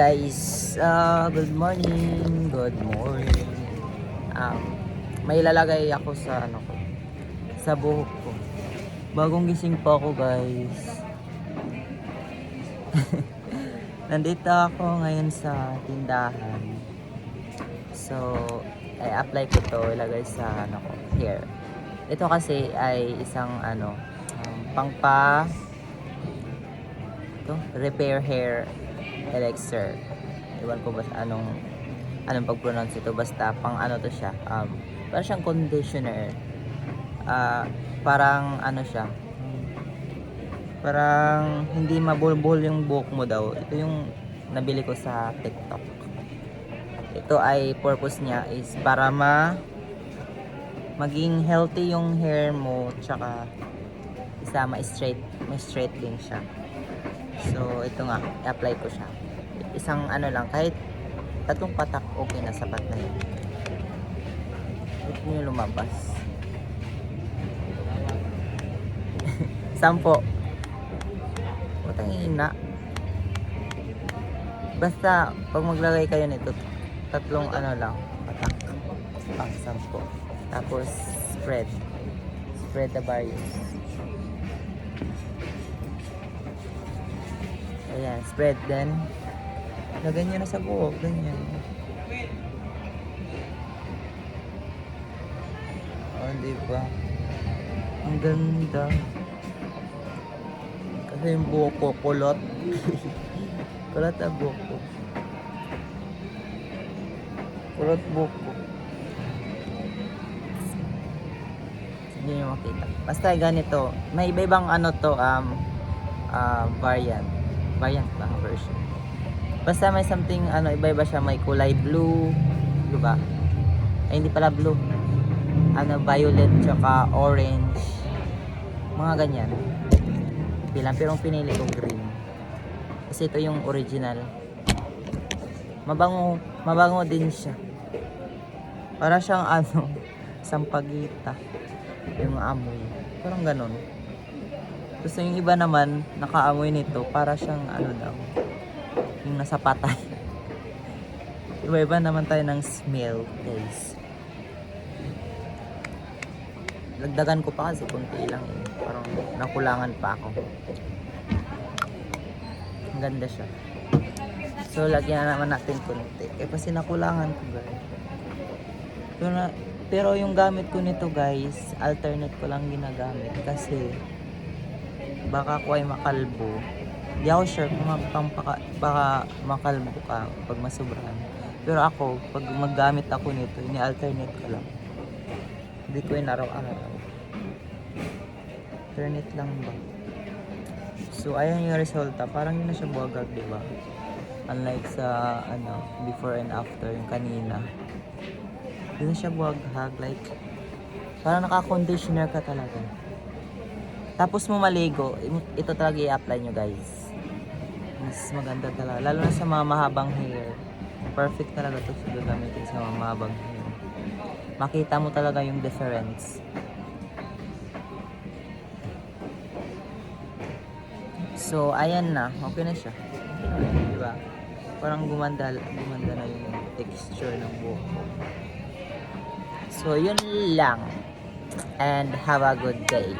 Guys, good morning. Good morning. May ilalagay ako sa ko, sa buhok ko. Bagong gising pa ako, guys. Nandito ako ngayon sa tindahan. So, i-apply ko to, ilagay sa ko, hair. Ito kasi ay isang pangpa repair hair elixir. Iwan ko ba anong pag-pronounce ito, basta pang to siya. Parang siyang conditioner. Parang siya. Parang hindi mabulbul yung buhok mo daw. Ito yung nabili ko sa TikTok. Ito ay purpose niya is para maging healthy yung hair mo, tsaka ma-straight din siya. So, ito nga, i-apply ko siya. Isang lang, kahit 3 patak, okay na, sapat na yun. Ito nyo lumabas. 10. Putang ina. Basta, pag maglagay kayo nito, 3 lang, patak. Pang 10. Tapos, spread the various. Ayan, spread then. Lagyan nyo na sa buhok, ganyan. Oh, diba? Ang ganda. Kasi yung buhok ko, kulot. Kulot ang buhok ko. Kulot buhok ko. Hindi nyo makita. Basta ganito. May iba-ibang variant ba version. Basta may something iba-iba siya, may kulay blue ba? Ay, hindi pala blue. Violet tsaka orange. Mga ganyan. Bilang pero pinili ko green. Kasi ito yung original. Mabango din siya. Para siyang sampagita yung amoy. Parang ganun. Tapos yung iba naman, nakaamoy nito, para siyang daw, yung nasa patay. Iba-iba naman tayo ng smell, guys. Lagdagan ko pa kasi kunti lang eh. Parang nakulangan pa ako. Ang ganda siya. So, lagyan na naman natin kunti. Kasi nakulangan ko, guys. Pero yung gamit ko nito, guys, alternate ko lang ginagamit. Kasi baka ako ay makalbo. Hindi ako sure kung baka makalbo ka pag masubrahan. Pero ako, pag maggamit ako nito, ini-alternate ko lang. Hindi ko inaraw-araw. Alternate lang ba? So, ayan yung resulta. Parang yun na siya buwagag, diba? Unlike sa, before and after, yung kanina. Yun na siya buwagag. Like, parang naka-conditioner ka talaga. Tapos mo maligo, ito talaga i-apply nyo, guys. Mas maganda talaga. Lalo na sa mga mahabang hair. Perfect talaga ito sa gagamitin sa mga mahabang hair. Makita mo talaga yung difference. So, ayan na. Okay na siya. Diba? Parang gumanda na yung texture ng buhok ko. So, yun lang. And have a good day.